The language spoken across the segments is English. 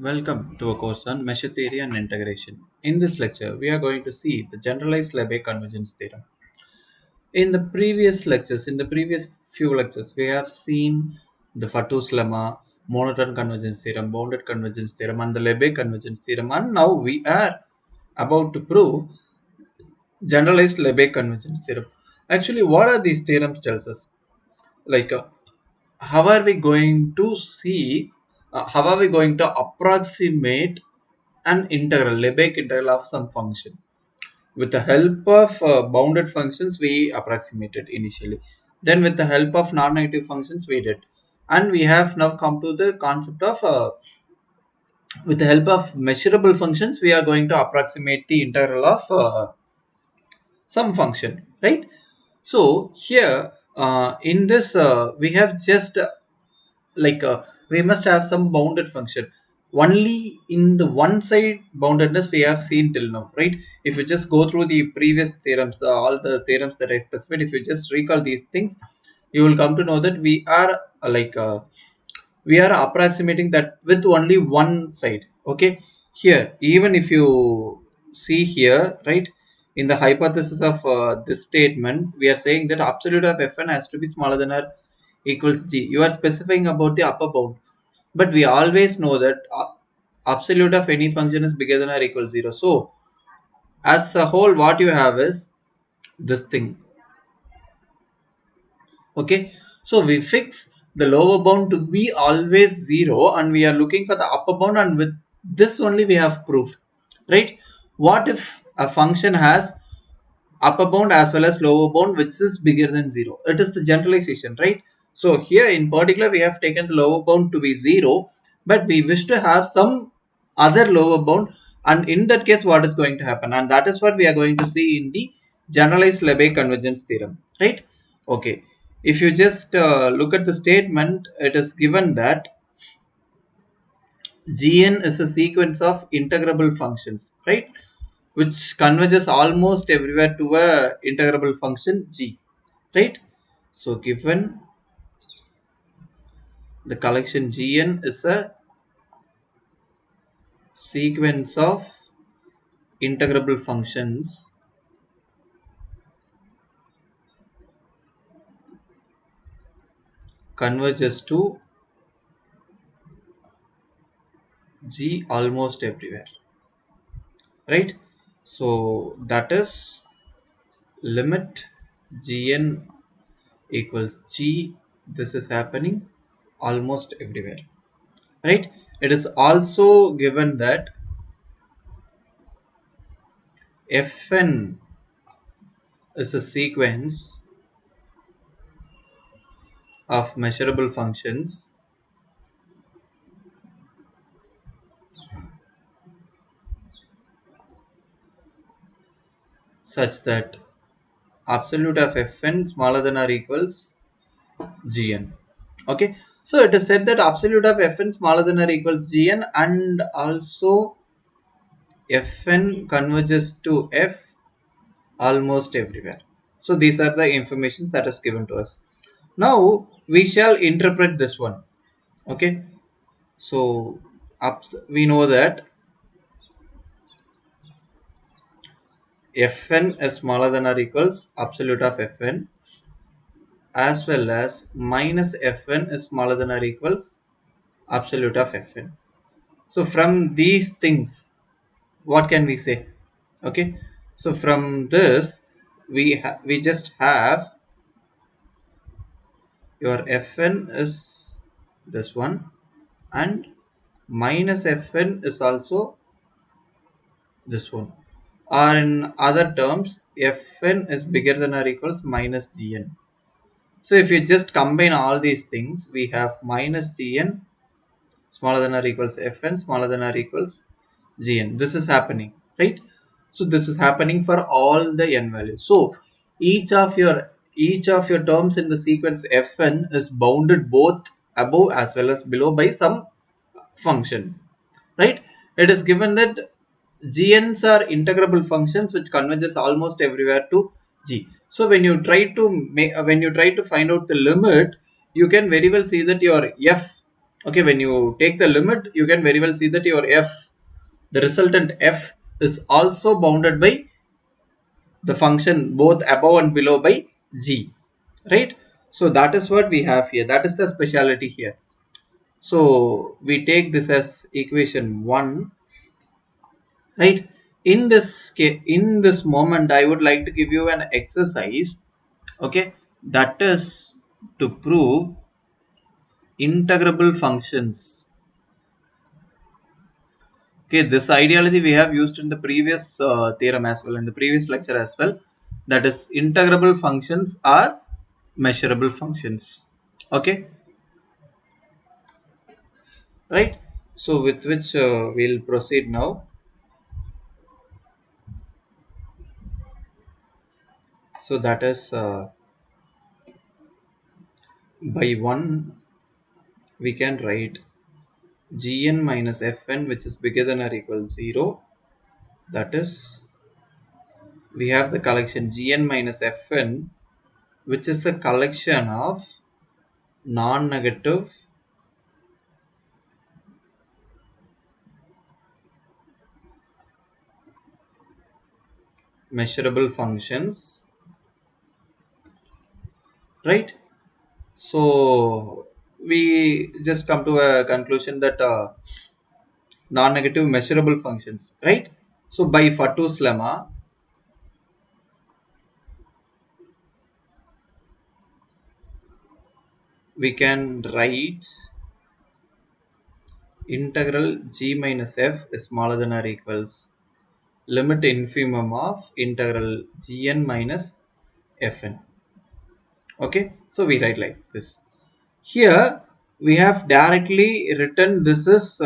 Welcome to a course on measure theory and integration. In this lecture, we are going to see the generalized Lebesgue convergence theorem. In the previous few lectures, we have seen the Fatou's lemma, monotone convergence theorem, bounded convergence theorem, and the Lebesgue convergence theorem. And now we are about to prove generalized Lebesgue convergence theorem. Actually, what are these theorems tells us? Like, how are we going to see? How are we going to approximate an integral, Lebesgue integral of some function? With the help of bounded functions, we approximated initially. Then with the help of non-negative functions, we did. And we have now come to the concept of, with the help of measurable functions, we are going to approximate the integral of some function, right? So here, in this, we have just we must have some bounded function only in the one side boundedness we have seen till now, right? If you just go through the previous theorems, all the theorems that I specified, if you just recall these things, you will come to know that we are approximating that with only one side. Okay, here even if you see here, right, in the hypothesis of this statement, we are saying that absolute of fn has to be smaller than or equals g. You are specifying about the upper bound, but we always know that absolute of any function is bigger than or equal 0. So as a whole, what you have is this thing. Okay, so we fix the lower bound to be always 0 and we are looking for the upper bound, and with this only we have proved, right? What if a function has upper bound as well as lower bound which is bigger than 0? It is the generalization, right? So here in particular we have taken the lower bound to be 0, but we wish to have some other lower bound, and in that case what is going to happen, and that is what we are going to see in the generalized Lebesgue convergence theorem, right? Okay, if you just look at the statement, it is given that Gn is a sequence of integrable functions, right, which converges almost everywhere to a integrable function g, right? So given the collection Gn is a sequence of integrable functions converges to g almost everywhere, right? So that is limit Gn equals g. This is happening almost everywhere, right? It is also given that fn is a sequence of measurable functions such that absolute of fn smaller than or equals gn. Okay, so it is said that absolute of fn smaller than or equals gn, and also fn converges to f almost everywhere. So these are the informations that is given to us. Now we shall interpret this one. Okay, so we know that fn is smaller than or equals absolute of fn, as well as minus fn is smaller than or equals absolute of fn. So from these things, what can we say? Okay, so from this we just have your fn is this one, and minus fn is also this one, or in other terms fn is bigger than or equals minus gn. So if you just combine all these things, we have minus gn smaller than or equals fn smaller than or equals gn. This is happening, right? So this is happening for all the n values. So each of your terms in the sequence fn is bounded both above as well as below by some function, right? It is given that gn's are integrable functions which converges almost everywhere to g. So when you try to find out the limit, you can very well see that your f Okay, when you take the limit, you can very well see that your f, the resultant f, is also bounded by the function both above and below by g, right? So that is what we have here. That is the speciality here. So we take this as equation 1, right? In this moment, I would like to give you an exercise, okay, that is to prove integrable functions. Okay, this ideology we have used in the previous theorem as well, in the previous lecture as well. That is, integrable functions are measurable functions. Okay, right? So with which we'll proceed now. So that is by 1 we can write gn minus fn, which is bigger than or equal to 0. That is, we have the collection gn minus fn, which is a collection of non-negative measurable functions, right? So we just come to a conclusion that non-negative measurable functions, right? So by Fatou's lemma, we can write integral g minus f is smaller than or equals limit infimum of integral gn minus fn. Okay, so we write like this. Here we have directly written this is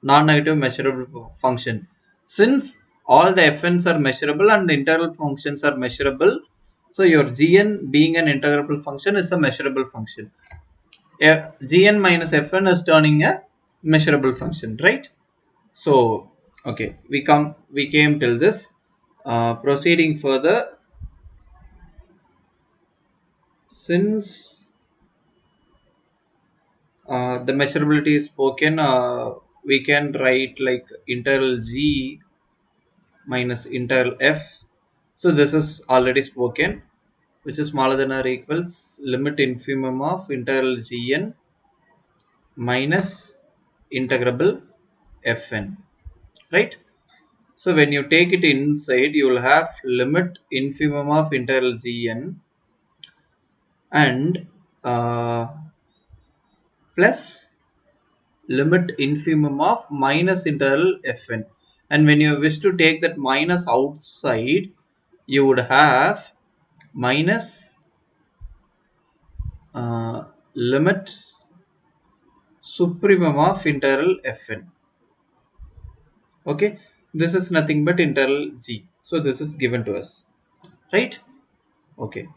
non-negative measurable function. Since all the fn's are measurable and the integral functions are measurable, so your gn being an integrable function is a measurable function. Gn minus fn is turning a measurable function, right? So okay, we came till this. Proceeding further, since the measurability is spoken, we can write like integral g minus integral f. So this is already spoken, which is smaller than or equals limit infimum of integral gn minus integrable fn, right? So when you take it inside, you will have limit infimum of integral gn and plus limit infimum of minus integral fn. And when you wish to take that minus outside, you would have minus limit supremum of integral fn. Okay, this is nothing but integral g. So this is given to us, right? Okay.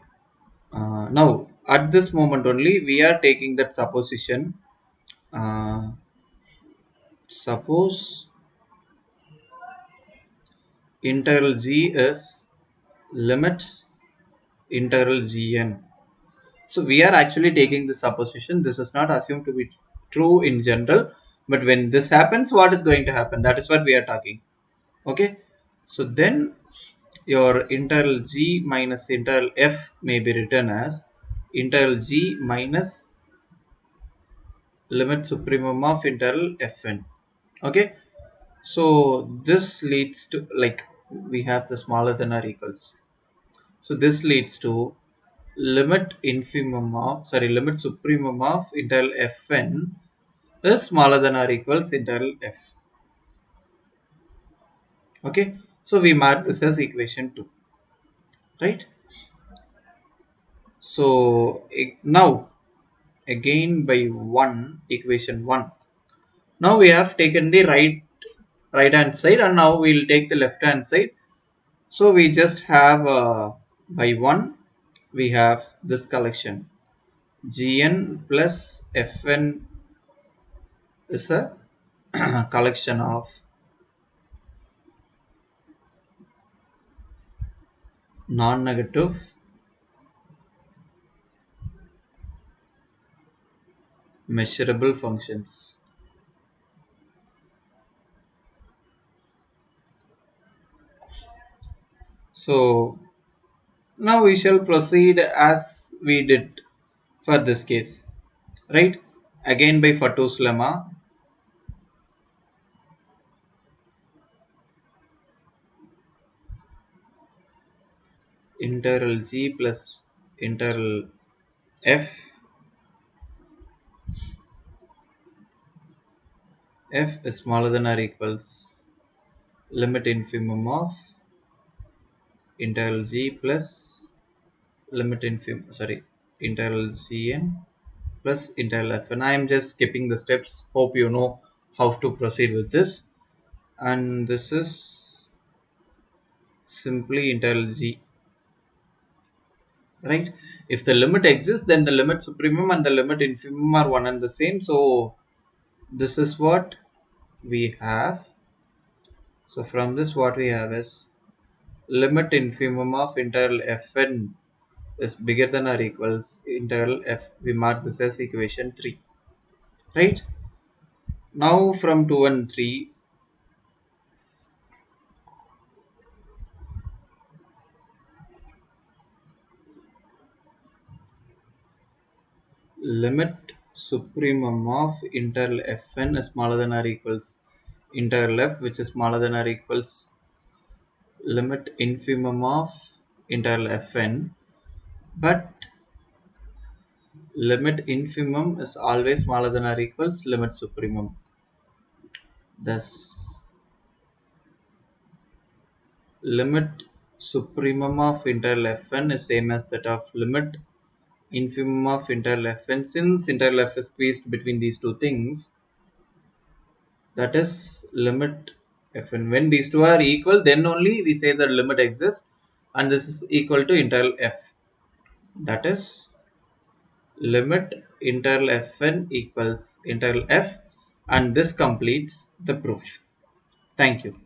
Now at this moment only we are taking that supposition. Suppose integral g is limit integral gn. So we are actually taking the supposition. This is not assumed to be true in general, but when this happens, what is going to happen? That is what we are talking. Okay. So then your integral g minus integral f may be written as integral g minus limit supremum of integral fn. Okay. So this leads to, like, we have the smaller than or equals. So this leads to limit infimum of, sorry, limit supremum of integral fn is smaller than or equals integral f. Okay. So we mark this as equation 2, right? So now again by 1, equation 1. Now we have taken the right hand side and now we'll take the left hand side. So we just have by 1 we have this collection gn plus fn is a collection of non-negative measurable functions. So now we shall proceed as we did for this case, right? Again by Fatou's lemma, integral g plus integral f is smaller than or equals limit infimum of integral g plus limit infimum, sorry, integral gn plus integral f. And I am just skipping the steps. Hope you know how to proceed with this. And this is simply integral g, right? If the limit exists, then the limit supremum and the limit infimum are one and the same. So this is what we have. So from this, what we have is limit infimum of integral fn is bigger than or equals integral f. We mark this as equation 3, right? Now from 2 and 3, limit supremum of integral fn is smaller than or equals integral f, which is smaller than or equals limit infimum of integral fn, but limit infimum is always smaller than or equals limit supremum. Thus limit supremum of integral fn is same as that of limit infimum of integral fn. Since integral f is squeezed between these two things, that is limit fn. When these two are equal, then only we say the limit exists, and this is equal to integral f. That is limit integral fn equals integral f, and this completes the proof. Thank you.